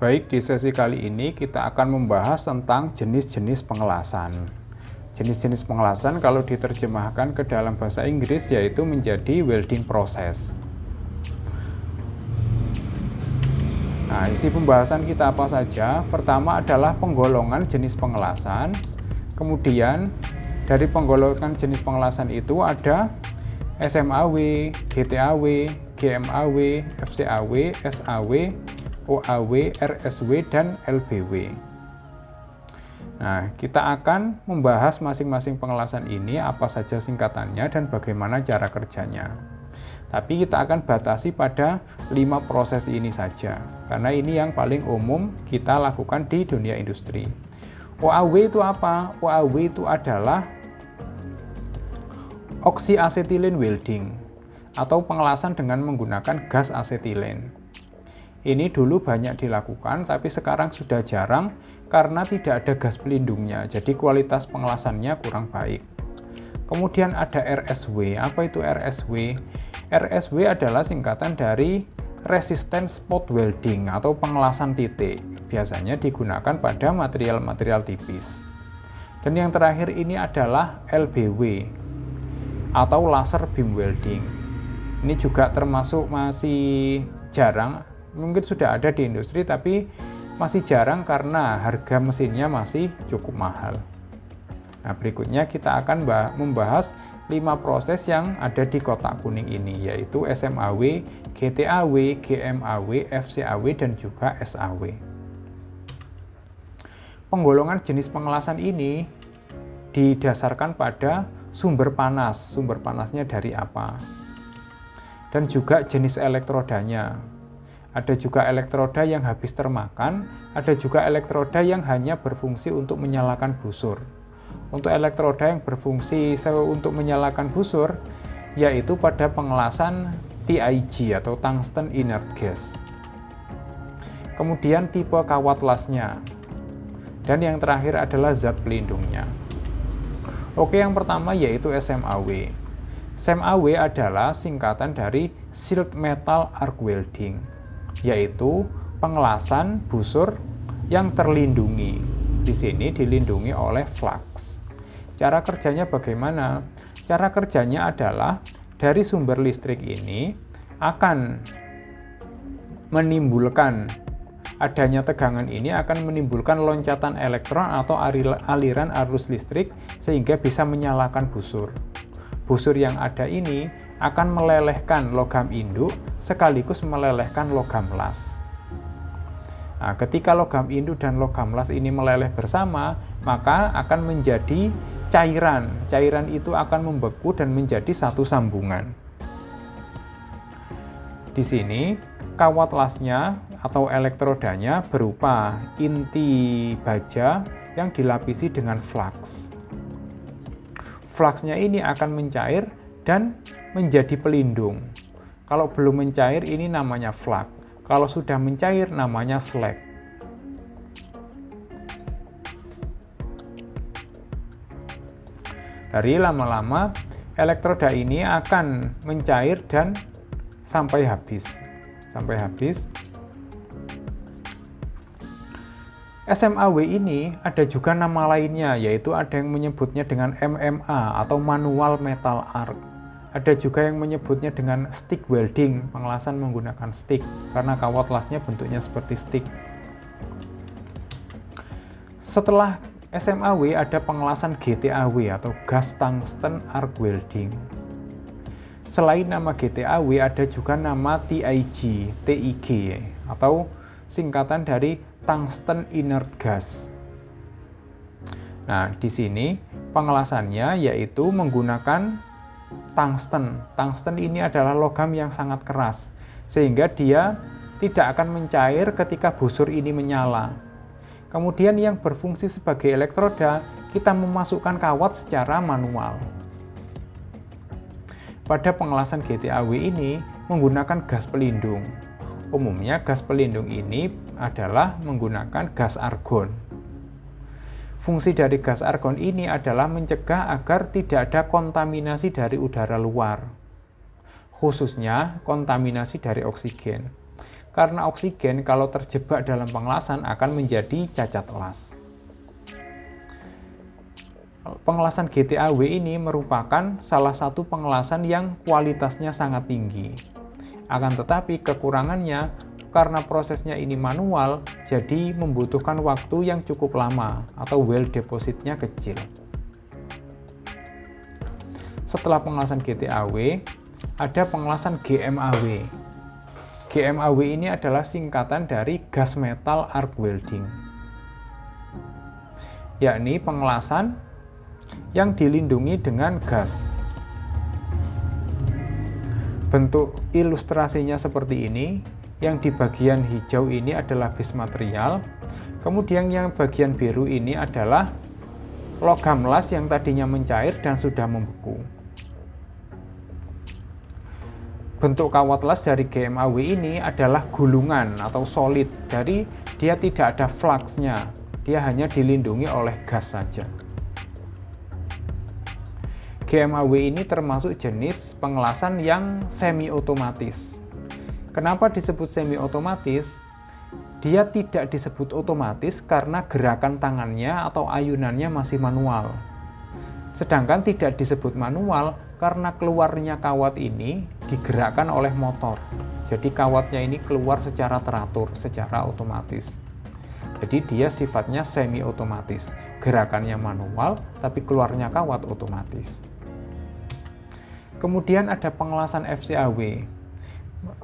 Baik, di sesi kali ini kita akan membahas tentang jenis-jenis pengelasan. Jenis-jenis pengelasan kalau diterjemahkan ke dalam bahasa Inggris yaitu menjadi welding process. Nah, isi pembahasan kita apa saja? Pertama adalah penggolongan jenis pengelasan. Kemudian dari penggolongan jenis pengelasan itu ada SMAW, GTAW, GMAW, FCAW, SAW, OAW, RSW, dan LBW. Nah, kita akan membahas masing-masing pengelasan ini, apa saja singkatannya dan bagaimana cara kerjanya. Tapi kita akan batasi pada 5 proses ini saja, karena ini yang paling umum kita lakukan di dunia industri. OAW itu apa? OAW itu adalah oxyacetylene welding, atau pengelasan dengan menggunakan gas asetilen. Ini dulu banyak dilakukan, tapi sekarang sudah jarang karena tidak ada gas pelindungnya, jadi kualitas pengelasannya kurang baik. Kemudian ada RSW. Apa itu RSW? RSW adalah singkatan dari resistance spot welding atau pengelasan titik. Biasanya digunakan pada material-material tipis. Dan yang terakhir ini adalah LBW atau laser beam welding. Ini juga termasuk masih jarang. Mungkin sudah ada di industri tapi masih jarang karena harga mesinnya masih cukup mahal. Nah, berikutnya kita akan membahas 5 proses yang ada di kotak kuning ini, yaitu SMAW, GTAW, GMAW, FCAW, dan juga SAW. Penggolongan jenis pengelasan ini didasarkan pada sumber panas. Sumber panasnya dari apa? Dan juga jenis elektrodanya. Ada juga elektroda yang habis termakan, ada juga elektroda yang hanya berfungsi untuk menyalakan busur. Untuk elektroda yang berfungsi untuk menyalakan busur, yaitu pada pengelasan TIG atau tungsten inert gas. Kemudian tipe kawat lasnya. Dan yang terakhir adalah zat pelindungnya. Oke, yang pertama yaitu SMAW. SMAW adalah singkatan dari Sealed Metal Arc Welding, yaitu pengelasan busur yang terlindungi. Di sini dilindungi oleh flux. Cara kerjanya bagaimana? Cara kerjanya adalah dari sumber listrik ini akan menimbulkan adanya tegangan ini akan menimbulkan loncatan elektron atau aliran arus listrik sehingga bisa menyalakan busur. Busur yang ada ini akan melelehkan logam induk sekaligus melelehkan logam las. Nah, ketika logam induk dan logam las ini meleleh bersama, maka akan menjadi cairan. Cairan itu akan membeku dan menjadi satu sambungan. Di sini, kawat lasnya atau elektrodanya berupa inti baja yang dilapisi dengan flux. Fluxnya ini akan mencair dan menjadi pelindung. Kalau belum mencair ini namanya flux. Kalau sudah mencair namanya slag. Dari lama-lama elektroda ini akan mencair dan sampai habis. SMAW ini ada juga nama lainnya, yaitu ada yang menyebutnya dengan MMA atau manual metal arc. Ada juga yang menyebutnya dengan stick welding, pengelasan menggunakan stick, karena kawat lasnya bentuknya seperti stick. Setelah SMAW ada pengelasan GTAW atau gas tungsten arc welding. Selain nama GTAW ada juga nama TIG atau singkatan dari tungsten inert gas. Nah, di sini pengelasannya yaitu menggunakan tungsten. Tungsten ini adalah logam yang sangat keras, sehingga dia tidak akan mencair ketika busur ini menyala. Kemudian yang berfungsi sebagai elektroda, kita memasukkan kawat secara manual. Pada pengelasan GTAW ini menggunakan gas pelindung. Umumnya gas pelindung ini adalah menggunakan gas argon. Fungsi dari gas argon ini adalah mencegah agar tidak ada kontaminasi dari udara luar, khususnya kontaminasi dari oksigen. karena oksigen kalau terjebak dalam pengelasan akan menjadi cacat elas. Pengelasan GTAW ini merupakan salah satu pengelasan yang kualitasnya sangat tinggi. Akan tetapi kekurangannya karena prosesnya ini manual, jadi membutuhkan waktu yang cukup lama atau well depositnya kecil. Setelah pengelasan GTAW, ada pengelasan GMAW. GMAW ini adalah singkatan dari gas metal arc welding, yakni pengelasan yang dilindungi dengan gas. Bentuk ilustrasinya seperti ini, yang di bagian hijau ini adalah base material, kemudian yang bagian biru ini adalah logam las yang tadinya mencair dan sudah membeku. Bentuk kawat las dari GMAW ini adalah gulungan atau solid, jadi dia tidak ada fluxnya, dia hanya dilindungi oleh gas saja. GMAW ini termasuk jenis pengelasan yang semi otomatis. Kenapa disebut semi otomatis? Dia tidak disebut otomatis karena gerakan tangannya atau ayunannya masih manual. Sedangkan tidak disebut manual karena keluarnya kawat ini digerakkan oleh motor. Jadi kawatnya ini keluar secara teratur, secara otomatis. Jadi dia sifatnya semi otomatis. Gerakannya manual, tapi keluarnya kawat otomatis. Kemudian ada pengelasan FCAW.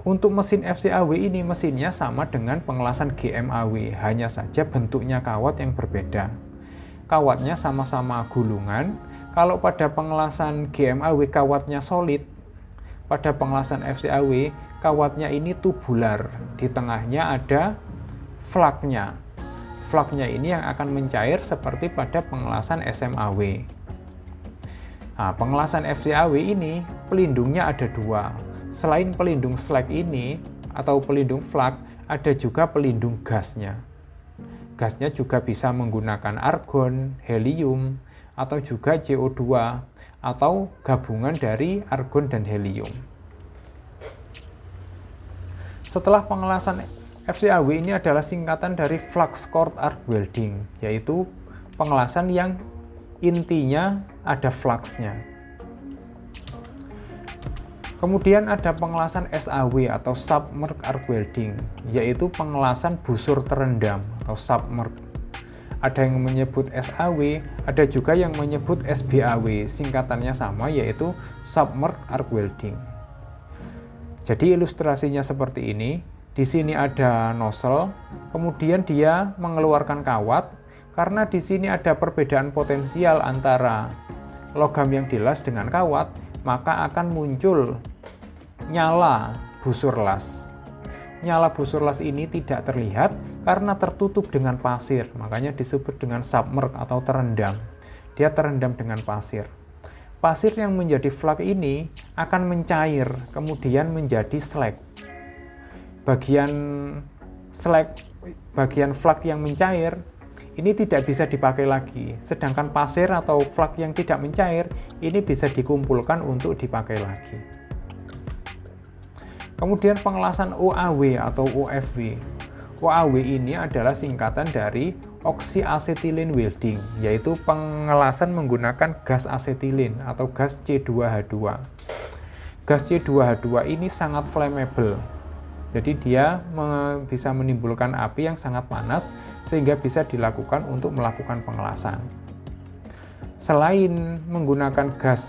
Untuk mesin FCAW ini mesinnya sama dengan pengelasan GMAW, hanya saja bentuknya kawat yang berbeda. Kawatnya sama-sama gulungan. Kalau pada pengelasan GMAW kawatnya solid, pada pengelasan FCAW kawatnya ini tubular. Di tengahnya ada flaknya. Flaknya ini yang akan mencair seperti pada pengelasan SMAW. Nah, pengelasan FCAW ini pelindungnya ada dua. Selain pelindung slag ini atau pelindung flak, ada juga pelindung gasnya. Gasnya juga bisa menggunakan argon, helium, atau juga CO2 atau gabungan dari argon dan helium. Setelah pengelasan FCAW ini adalah singkatan dari flux core arc welding, yaitu pengelasan yang intinya ada fluxnya. Kemudian ada pengelasan SAW atau submerged arc welding, yaitu pengelasan busur terendam atau submerged. Ada yang menyebut SAW, ada juga yang menyebut SBAW, singkatannya sama yaitu submerged arc welding. Jadi ilustrasinya seperti ini. Di sini ada nozzle, kemudian dia mengeluarkan kawat karena di sini ada perbedaan potensial antara logam yang dilas dengan kawat, maka akan muncul nyala busur las. Nyala busur las ini tidak terlihat karena tertutup dengan pasir, makanya disebut dengan submerged atau terendam. Dia terendam dengan pasir. Pasir yang menjadi flak ini akan mencair, kemudian menjadi slag. Bagian flak yang mencair ini tidak bisa dipakai lagi, sedangkan pasir atau flak yang tidak mencair ini bisa dikumpulkan untuk dipakai lagi. Kemudian pengelasan OAW atau OFW. OAW ini adalah singkatan dari oxyacetylene welding, yaitu pengelasan menggunakan gas asetilin atau gas C2H2. Gas C2H2 ini sangat flammable. Jadi dia bisa menimbulkan api yang sangat panas sehingga bisa dilakukan untuk melakukan pengelasan. Selain menggunakan gas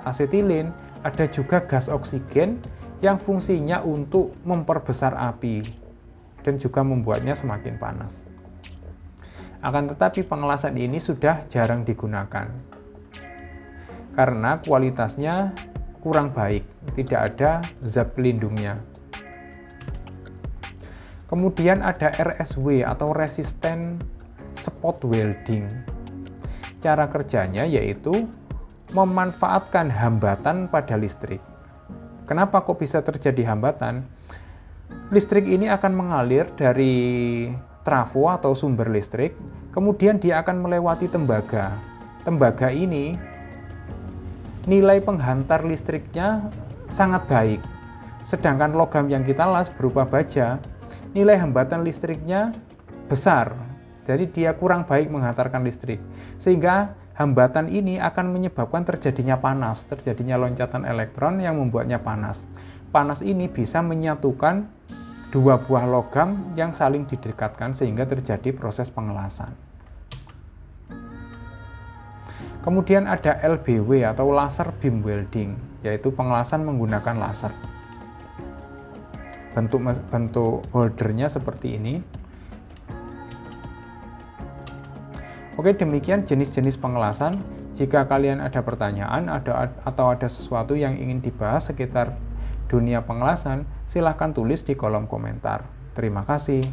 asetilin, ada juga gas oksigen yang fungsinya untuk memperbesar api dan juga membuatnya semakin panas. Akan tetapi pengelasan ini sudah jarang digunakan karena kualitasnya kurang baik, tidak ada zat pelindungnya. Kemudian ada RSW atau resistant spot welding. Cara kerjanya yaitu memanfaatkan hambatan pada listrik. Kenapa kok bisa terjadi hambatan? Listrik ini akan mengalir dari trafo atau sumber listrik, kemudian dia akan melewati tembaga. Tembaga ini nilai penghantar listriknya sangat baik. Sedangkan logam yang kita las berupa baja, nilai hambatan listriknya besar. Jadi dia kurang baik menghantarkan listrik. Sehingga hambatan ini akan menyebabkan terjadinya panas, terjadinya loncatan elektron yang membuatnya panas. Panas ini bisa menyatukan dua buah logam yang saling didekatkan sehingga terjadi proses pengelasan. Kemudian ada LBW atau laser beam welding, yaitu pengelasan menggunakan laser. Bentuk holdernya seperti ini. Oke, demikian jenis-jenis pengelasan. Jika kalian ada pertanyaan atau ada sesuatu yang ingin dibahas sekitar dunia pengelasan, silahkan tulis di kolom komentar. Terima kasih.